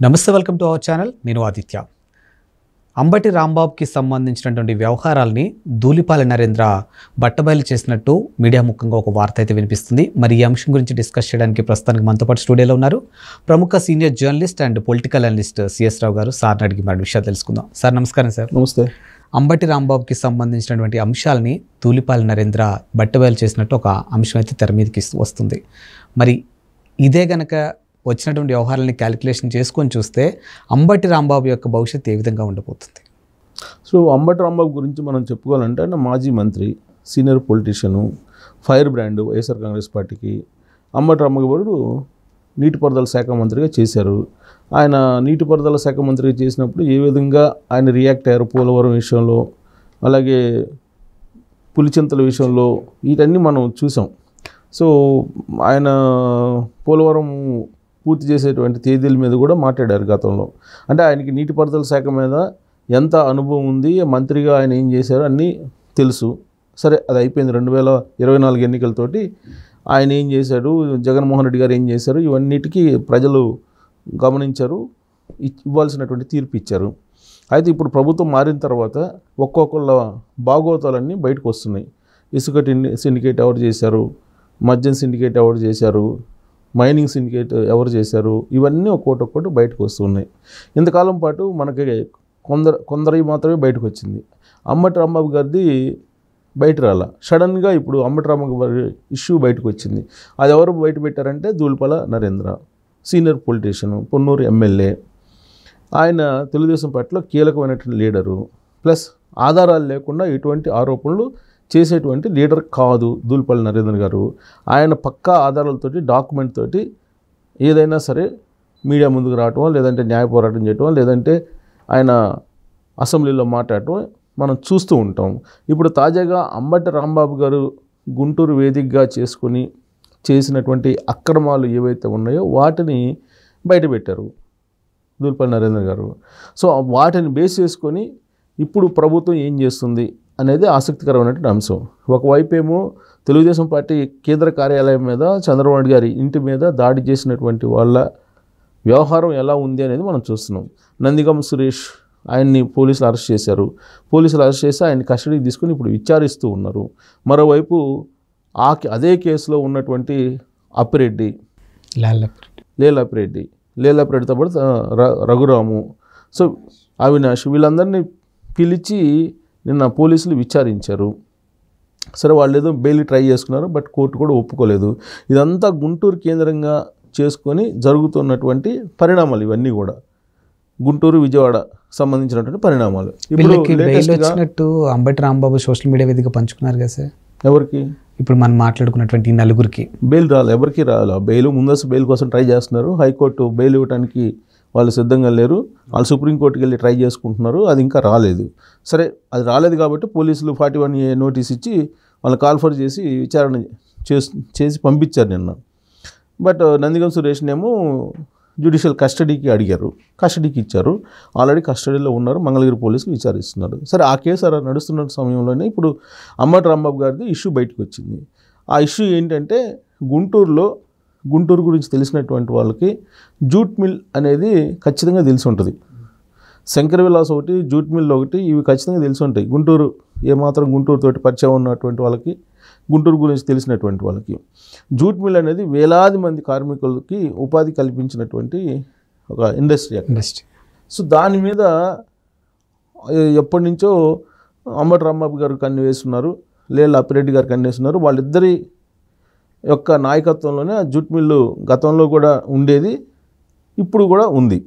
నమస్తే, welcome to our channel. నేను ఆదిత్య. అంబటి రాంబాబుకి సంబంధించినటువంటి వ్యవహారాల్ని ధూళిపాల నరేంద్ర బట్టబయలు చేసినట్టు మీడియా ముఖంగా ఒక వార్త అయితే వినిపిస్తుంది. మరి ఈ అంశం గురించి డిస్కస్ చేయడానికి ప్రస్తుతానికి మనతో పాటు స్టూడియోలో ఉన్నారు ప్రముఖ senior journalist and political analyst CS Rao garu. సార్ని అడిగి మరి విషయాలు తెలుసుకుందాం. సార్ నమస్కారం. సార్ నమస్తే. అంబటి రాంబాబుకి సంబంధించినటువంటి అంశాలని ధూళిపాల నరేంద్ర బట్టబయలు చేసినట్టు ఒక అంశం అయితే తెర మీదకి వస్తుంది. మరి ఇదే గనక వచ్చినటువంటి వ్యవహారాలని క్యాలిక్యులేషన్ చేసుకొని చూస్తే అంబటి రాంబాబు యొక్క భవిష్యత్తు ఏ విధంగా ఉండబోతుంది? సో అంబటి రాంబాబు గురించి మనం చెప్పుకోవాలంటే ఆయన మాజీ మంత్రి, senior politician, fire brand YSR Congress పార్టీకి. అంబటి రాంబాబు గారు నీటిపారుదల శాఖ మంత్రిగా చేశారు. ఆయన నీటిపారుదల శాఖ మంత్రిగా చేసినప్పుడు ఏ విధంగా ఆయన రియాక్ట్ అయ్యారు పోలవరం విషయంలో, అలాగే పులిచింతల విషయంలో, వీటన్నీ మనం చూసాం. సో ఆయన పోలవరం పూర్తి చేసేటువంటి తేదీల మీద కూడా మాట్లాడారు గతంలో. అంటే ఆయనకి నీటిపారుదల శాఖ మీద ఎంత అనుభవం ఉంది, మంత్రిగా ఆయన ఏం చేశారు అన్నీ తెలుసు. సరే, అది అయిపోయింది. 2024 ఎన్నికలతోటి ఆయన ఏం చేశాడు, జగన్మోహన్ రెడ్డి గారు ఏం చేశారు, ఇవన్నిటికీ ప్రజలు గమనించారు, ఇవ్వాల్సినటువంటి తీర్పు ఇచ్చారు. అయితే ఇప్పుడు ప్రభుత్వం మారిన తర్వాత ఒక్కొక్కళ్ళ బాగోతాలన్నీ బయటకు వస్తున్నాయి. ఇసుక సిండికేట్ ఎవరు చేశారు, మద్యం సిండికేట్ ఎవరు చేశారు, మైనింగ్ సిండికేట్ ఎవరు చేశారు, ఇవన్నీ ఒక్కొక్కటి బయటకు వస్తున్నాయి. ఇంతకాలం పాటు మనకి కొందరి మాత్రమే బయటకు వచ్చింది. అంబటి రాంబాబు గారిది బయట రాల. సడన్గా ఇప్పుడు అంబటి రాంబాబు గారి ఇష్యూ బయటకు వచ్చింది. అది ఎవరు బయట పెట్టారంటే Dhulipala Narendra, senior politician, Ponnur MLA. ఆయన తెలుగుదేశం పార్టీలో కీలకమైనటువంటి లీడరు, ప్లస్ ఆధారాలు లేకుండా ఎటువంటి ఆరోపణలు చేసేటువంటి లీడర్ కాదు ధూళిపాల నరేంద్ర గారు. ఆయన పక్కా ఆధారాలతోటి, డాక్యుమెంట్ తోటి ఏదైనా సరే మీడియా ముందుకు రావటం, లేదంటే న్యాయ పోరాటం చేయటం, లేదంటే ఆయన అసెంబ్లీలో మాట్లాడటం మనం చూస్తూ ఉంటాం. ఇప్పుడు తాజాగా అంబటి రాంబాబు గారు గుంటూరు వేదికగా చేసుకుని చేసినటువంటి అక్రమాలు ఏవైతే ఉన్నాయో వాటిని బయటపెట్టారు ధూళిపాల నరేంద్ర గారు. సో వాటిని బేస్ చేసుకొని ఇప్పుడు ప్రభుత్వం ఏం చేస్తుంది అనేది ఆసక్తికరమైనటువంటి అంశం. ఒకవైపు ఏమో తెలుగుదేశం పార్టీ కేంద్ర కార్యాలయం మీద, చంద్రబాబు నాయుడు గారి ఇంటి మీద దాడి చేసినటువంటి వాళ్ళ వ్యవహారం ఎలా ఉంది అనేది మనం చూస్తున్నాం. నందిగం సురేష్, ఆయన్ని పోలీసులు అరెస్ట్ చేశారు. పోలీసులు అరెస్ట్ చేసి ఆయన్ని కస్టడీకి తీసుకుని ఇప్పుడు విచారిస్తూ ఉన్నారు. మరోవైపు అదే కేసులో ఉన్నటువంటి అప్పిరెడ్డి, లేలాపిరెడ్డితో పాటు రఘురాము, సో అవినాష్, వీళ్ళందరినీ పిలిచి నిన్న పోలీసులు విచారించారు. సరే, వాళ్ళు ఏదో బెయిల్ ట్రై చేసుకున్నారు, బట్ కోర్టు కూడా ఒప్పుకోలేదు. ఇదంతా గుంటూరు కేంద్రంగా చేసుకొని జరుగుతున్నటువంటి పరిణామాలు ఇవన్నీ కూడా. గుంటూరు, విజయవాడ సంబంధించినటువంటి పరిణామాలు. ఇప్పుడు అంబటి రాంబాబు సోషల్ మీడియా వేదికగా పంచుకున్నారు కదా సార్. ఎవరికి? ఇప్పుడు మనం మాట్లాడుకున్నటువంటి నలుగురికి బెయిల్ రాలేదు. ఎవరికి రాలేదు బెయిల్. ముందస్తు బెయిల్ కోసం ట్రై చేస్తున్నారు. హైకోర్టు బెయిల్ ఇవ్వడానికి వాళ్ళు సిద్ధంగా లేరు. వాళ్ళు సుప్రీంకోర్టుకి వెళ్ళి ట్రై చేసుకుంటున్నారు. అది ఇంకా రాలేదు. సరే, అది రాలేదు కాబట్టి పోలీసులు 41A నోటీస్ ఇచ్చి వాళ్ళు కాల్ఫర్ చేసి విచారణ చేసి పంపించారు నిన్న. బట్ నందిగం సురేష్నేమో జ్యుడిషియల్ కస్టడీకి అడిగారు, కస్టడీకి ఇచ్చారు. ఆల్రెడీ కస్టడీలో ఉన్నారు. మంగళగిరి పోలీసులు విచారిస్తున్నారు. సరే, ఆ కేసు అలా నడుస్తున్న సమయంలోనే ఇప్పుడు అంబటి రాంబాబు గారిది ఇష్యూ బయటకు వచ్చింది. ఆ ఇష్యూ ఏంటంటే గుంటూరు గురించి తెలిసినటువంటి వాళ్ళకి జూట్ మిల్ అనేది ఖచ్చితంగా తెలిసి ఉంటుంది. శంకర విలాస్ ఒకటి, జూట్ మిల్ ఒకటి, ఇవి ఖచ్చితంగా తెలిసి ఉంటాయి. గుంటూరు ఏమాత్రం గుంటూరుతోటి పరిచయం ఉన్నటువంటి వాళ్ళకి, గుంటూరు గురించి తెలిసినటువంటి వాళ్ళకి జూట్ మిల్ అనేది వేలాది మంది కార్మికులకి ఉపాధి కల్పించినటువంటి ఒక ఇండస్ట్రీ. సో దాని మీద ఎప్పటి నుంచో అంబటి రాంబాబు గారు కన్ను వేస్తున్నారు, లేలాపిరెడ్డి గారు కన్ను వేస్తున్నారు. వాళ్ళిద్దరి యొక్క నాయకత్వంలోనే ఆ జూట్ మిల్లు గతంలో కూడా ఉండేది, ఇప్పుడు కూడా ఉంది.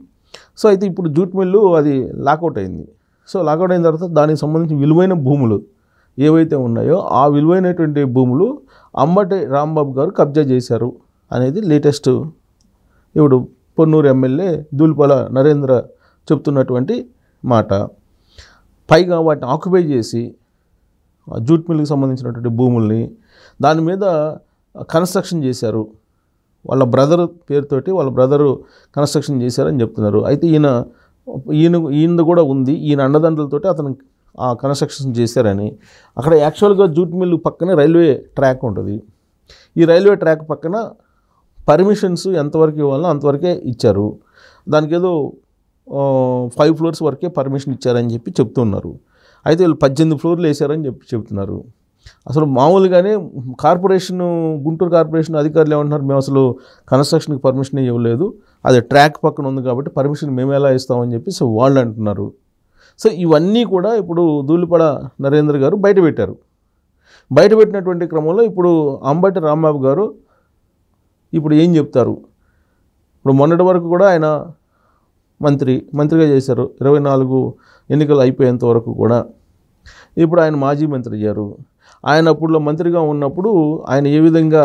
సో అయితే ఇప్పుడు జూట్ మిల్లు అది లాకౌట్ అయింది. సో లాకౌట్ అయిన తర్వాత దానికి సంబంధించిన విలువైన భూములు ఏవైతే ఉన్నాయో ఆ విలువైనటువంటి భూములు అంబటి రాంబాబు గారు కబ్జా చేశారు అనేది లేటెస్ట్ ఇప్పుడు పొన్నూరు ఎమ్మెల్యే ధూళిపాల నరేంద్ర చెప్తున్నటువంటి మాట. పైగా వాటిని ఆక్యుపై చేసి జూట్ మిల్కి సంబంధించినటువంటి భూముల్ని దాని మీద కన్స్ట్రక్షన్ చేశారు. వాళ్ళ బ్రదరు పేరుతోటి వాళ్ళ బ్రదరు కన్స్ట్రక్షన్ చేశారని చెప్తున్నారు. అయితే ఈయన కూడా ఉంది, ఈయన అండదండలతోటి అతను ఆ కన్స్ట్రక్షన్ చేశారని. అక్కడ యాక్చువల్గా జూట్ మిల్లు పక్కనే రైల్వే ట్రాక్ ఉంటుంది. ఈ రైల్వే ట్రాక్ పక్కన పర్మిషన్స్ ఎంతవరకు ఇవ్వాలో అంతవరకే ఇచ్చారు. దానికి ఏదో 5 ఫ్లోర్స్ వరకే పర్మిషన్ ఇచ్చారని చెప్పి చెప్తున్నారు. అయితే వీళ్ళు 18 ఫ్లోర్లు వేసారని చెప్తున్నారు. అసలు మామూలుగానే కార్పొరేషన్, గుంటూరు కార్పొరేషన్ అధికారులు ఏమంటున్నారు, మేము అసలు కన్స్ట్రక్షన్కి పర్మిషన్ ఇవ్వలేదు, అది ట్రాక్ పక్కన ఉంది కాబట్టి పర్మిషన్ మేము ఎలా ఇస్తామని చెప్పి వాళ్ళు అంటున్నారు. సో ఇవన్నీ కూడా ఇప్పుడు ధూళిపాల నరేంద్ర గారు బయటపెట్టారు. బయటపెట్టినటువంటి క్రమంలో ఇప్పుడు అంబటి రాంబాబు గారు ఇప్పుడు ఏం చెప్తారు? ఇప్పుడు మొన్నటి వరకు కూడా ఆయన మంత్రిగా చేశారు, 24 ఎన్నికలు అయిపోయేంత వరకు కూడా. ఇప్పుడు ఆయన మాజీ మంత్రి అయ్యారు. ఆయన అప్పుడులో మంత్రిగా ఉన్నప్పుడు ఆయన ఏ విధంగా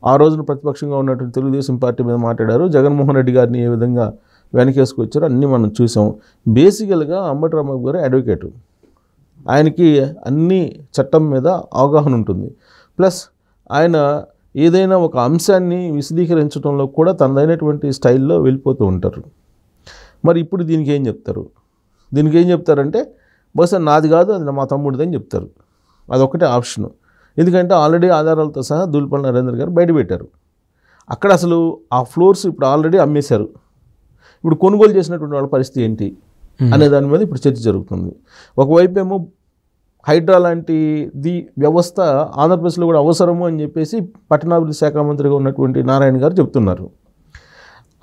ఆ రోజున ప్రతిపక్షంగా ఉన్నటువంటి తెలుగుదేశం పార్టీ మీద మాట్లాడారు, జగన్మోహన్ రెడ్డి గారిని ఏ విధంగా వెనకేసుకొచ్చారో అన్నీ మనం చూసాం. బేసికల్గా అంబటి రాంబాబు గారు అడ్వకేటు, ఆయనకి అన్ని చట్టం మీద అవగాహన ఉంటుంది. ప్లస్ ఆయన ఏదైనా ఒక అంశాన్ని విశదీకరించడంలో కూడా తనదైనటువంటి స్టైల్లో వెళ్ళిపోతూ ఉంటారు. మరి ఇప్పుడు దీనికి ఏం చెప్తారు? దీనికి ఏం చెప్తారంటే బహుశా నాది కాదు, అది మా తమ్ముడిది అని చెప్తారు. అదొక్కటే ఆప్షను. ఎందుకంటే ఆల్రెడీ ఆధారాలతో సహా ధూళిపాల నరేంద్ర గారు బయటపెట్టారు. అక్కడ అసలు ఆ ఫ్లోర్స్ ఇప్పుడు ఆల్రెడీ అమ్మేశారు. ఇప్పుడు కొనుగోలు చేసినటువంటి వాళ్ళ పరిస్థితి ఏంటి అనే దాని మీద ఇప్పుడు చర్చ జరుగుతుంది. ఒకవైపు ఏమో హైడ్రా లాంటిది వ్యవస్థ ఆంధ్రప్రదేశ్లో కూడా అవసరము అని చెప్పేసి పట్టణాభివృద్ధి శాఖ మంత్రిగా ఉన్నటువంటి నారాయణ గారు చెప్తున్నారు.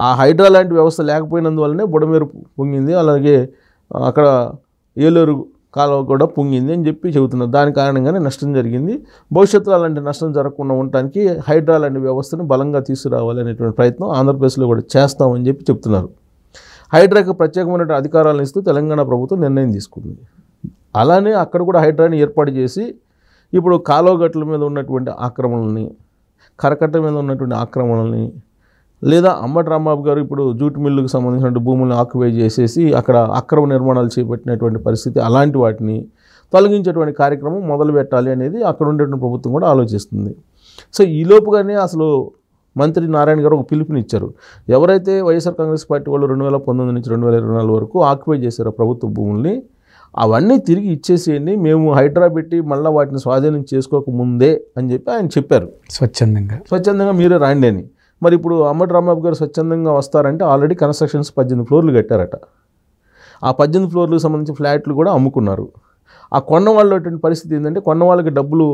ఆ హైడ్రా లాంటి వ్యవస్థ లేకపోయినందువల్లనే బుడమేరు పొంగింది, అలాగే అక్కడ ఏలూరు కాలువ కూడా పొంగింది అని చెప్పి చెబుతున్నారు. దాని కారణంగానే నష్టం జరిగింది. భవిష్యత్తులో అలాంటి నష్టం జరగకుండా ఉండటానికి హైడ్రా లాంటి వ్యవస్థను బలంగా తీసుకురావాలి అనేటువంటి ప్రయత్నం ఆంధ్రప్రదేశ్లో కూడా చేస్తామని చెప్పి చెప్తున్నారు. హైడ్రాకి ప్రత్యేకమైన అధికారాలను ఇస్తూ తెలంగాణ ప్రభుత్వం నిర్ణయం తీసుకుంది. అలానే అక్కడ కూడా హైడ్రాని ఏర్పాటు చేసి ఇప్పుడు కాలువ గట్ల మీద ఉన్నటువంటి ఆక్రమణల్ని, కరకట్ట మీద ఉన్నటువంటి ఆక్రమణల్ని, లేదా అంబటి రాంబాబు గారు ఇప్పుడు జూట్ మిల్లుకు సంబంధించిన భూములను ఆక్యుపై చేసేసి అక్కడ అక్రమ నిర్మాణాలు చేపట్టినటువంటి పరిస్థితి, అలాంటి వాటిని తొలగించేటువంటి కార్యక్రమం మొదలు పెట్టాలి అనేది అక్కడ ఉండేటువంటి ప్రభుత్వం కూడా ఆలోచిస్తుంది. సో ఈ లోపుగానే అసలు మంత్రి నారాయణ గారు ఒక పిలుపునిచ్చారు. ఎవరైతే వైఎస్ఆర్ కాంగ్రెస్ పార్టీ వాళ్ళు 2019 నుంచి 2024 వరకు ఆక్యుపై చేశారో ప్రభుత్వ భూముల్ని, అవన్నీ తిరిగి ఇచ్చేసేయండి, మేము హైడ్రా పెట్టి మళ్ళీ వాటిని స్వాధీనం చేసుకోకముందే అని చెప్పి ఆయన చెప్పారు. స్వచ్ఛందంగా మీరే రాండి అని. మరి ఇప్పుడు అంబటి రాంబాబు గారు స్వచ్ఛందంగా వస్తారంటే ఆల్రెడీ కన్స్ట్రక్షన్స్ 18 ఫ్లోర్లు కట్టారట. ఆ 18 ఫ్లోర్లకు సంబంధించిన ఫ్లాట్లు కూడా అమ్ముకున్నారు. ఆ కొన్న వాళ్ళ పరిస్థితి ఏంటంటే కొన్న వాళ్ళకి డబ్బులు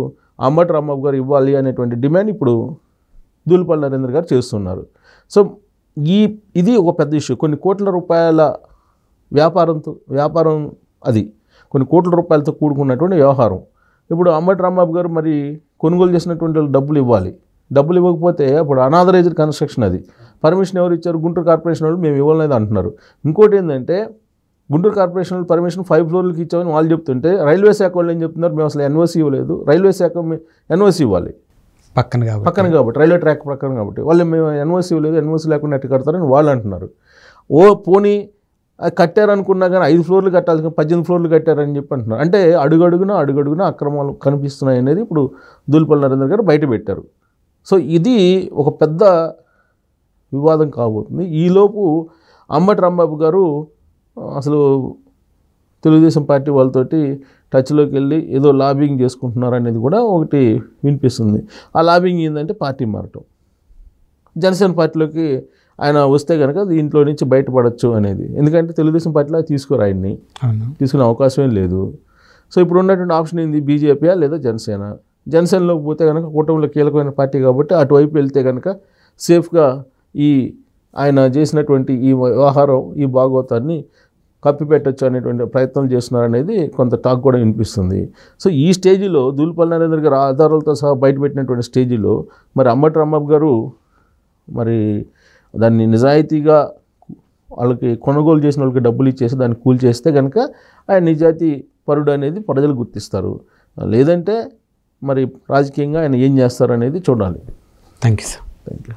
అంబటి రాంబాబు గారు ఇవ్వాలి అనేటువంటి డిమాండ్ ఇప్పుడు ధూళిపాల నరేంద్ర గారు చేస్తున్నారు. సో ఇది ఒక పెద్ద ఇష్యూ. కొన్ని కోట్ల రూపాయల వ్యాపారం అది కొన్ని కోట్ల రూపాయలతో కూడుకున్నటువంటి వ్యవహారం. ఇప్పుడు అంబటి రాంబాబు గారు మరి కొనుగోలు చేసినటువంటి వాళ్ళు డబ్బులు ఇవ్వాలి. డబ్బులు ఇవ్వకపోతే అప్పుడు అనాథరైజ్డ్ కన్స్ట్రక్షన్, అది పర్మిషన్ ఎవరు ఇచ్చారు? గుంటూరు కార్పొరేషన్ వాళ్ళు మేము ఇవ్వలేదు అంటున్నారు. ఇంకోటి ఏంటంటే గుంటూరు కార్పొరేషన్ వాళ్ళు పర్మిషన్ 5 ఫ్లోర్లకి ఇచ్చామని వాళ్ళు చెప్తుంటే రైల్వే శాఖ వాళ్ళు ఏం చెప్తున్నారు, మేము అసలు ఎన్ఓసీ ఇవ్వలేదు, రైల్వే శాఖ ఎన్ఓసీ ఇవ్వాలి పక్కన కాబట్టి రైల్వే ట్రాక్ పక్కన కాబట్టి వాళ్ళు మేము ఎన్ఓసీ ఇవ్వలేదు, ఎన్ఓసీ లేకుండా ఎట్టు కడతారని వాళ్ళు అంటున్నారు. పోనీ కట్టారనుకున్నా కానీ 5 ఫ్లోర్లు కట్టాల్సిన 18 ఫ్లోర్లు కట్టారని చెప్పి అంటున్నారు. అంటే అడుగడుగున అక్రమాలు కనిపిస్తున్నాయి అనేది ఇప్పుడు ధూళిపాల నరేంద్ర గారు బయట పెట్టారు. సో ఇది ఒక పెద్ద వివాదం కాబోతుంది. ఈలోపు అంబటి రాంబాబు గారు అసలు తెలుగుదేశం పార్టీ వాళ్ళతోటి టచ్లోకి వెళ్ళి ఏదో లాబింగ్ చేసుకుంటున్నారు అనేది కూడా ఒకటి వినిపిస్తుంది. ఆ లాబింగ్ ఏంటంటే పార్టీ మారటం, జనసేన పార్టీలోకి ఆయన వస్తే కనుక దీంట్లో నుంచి బయటపడవచ్చు అనేది. ఎందుకంటే తెలుగుదేశం పార్టీలో తీసుకోరు, ఆయన్ని తీసుకునే అవకాశమే లేదు. సో ఇప్పుడు ఉన్నటువంటి ఆప్షన్ ఏంది, బీజేపీయా లేదా జనసేనలోకి పోతే కనుక కూటమిలో కీలకమైన పార్టీ కాబట్టి అటువైపు వెళ్తే కనుక సేఫ్గా ఆయన చేసినటువంటి ఈ వ్యవహారం, ఈ భాగవతాన్ని కప్పిపెట్టచ్చు అనేటువంటి ప్రయత్నం చేస్తున్నారనేది కొంత టాక్ కూడా వినిపిస్తుంది. సో ఈ స్టేజిలో ధూళిపాల నరేంద్ర గారు ఆధారాలతో సహా బయటపెట్టినటువంటి స్టేజిలో మరి అంబటి రాంబాబు గారు మరి దాన్ని నిజాయితీగా వాళ్ళకి కొనుగోలు చేసిన వాళ్ళకి డబ్బులు ఇచ్చేసి దాన్ని కూల్ చేస్తే కనుక ఆయన నిజాయితీ పరుడు అనేది ప్రజలు గుర్తిస్తారు. లేదంటే మరి రాజకీయంగా ఆయన ఏం చేస్తారు అనేది చూడాలి. Thank you sir. Thank you.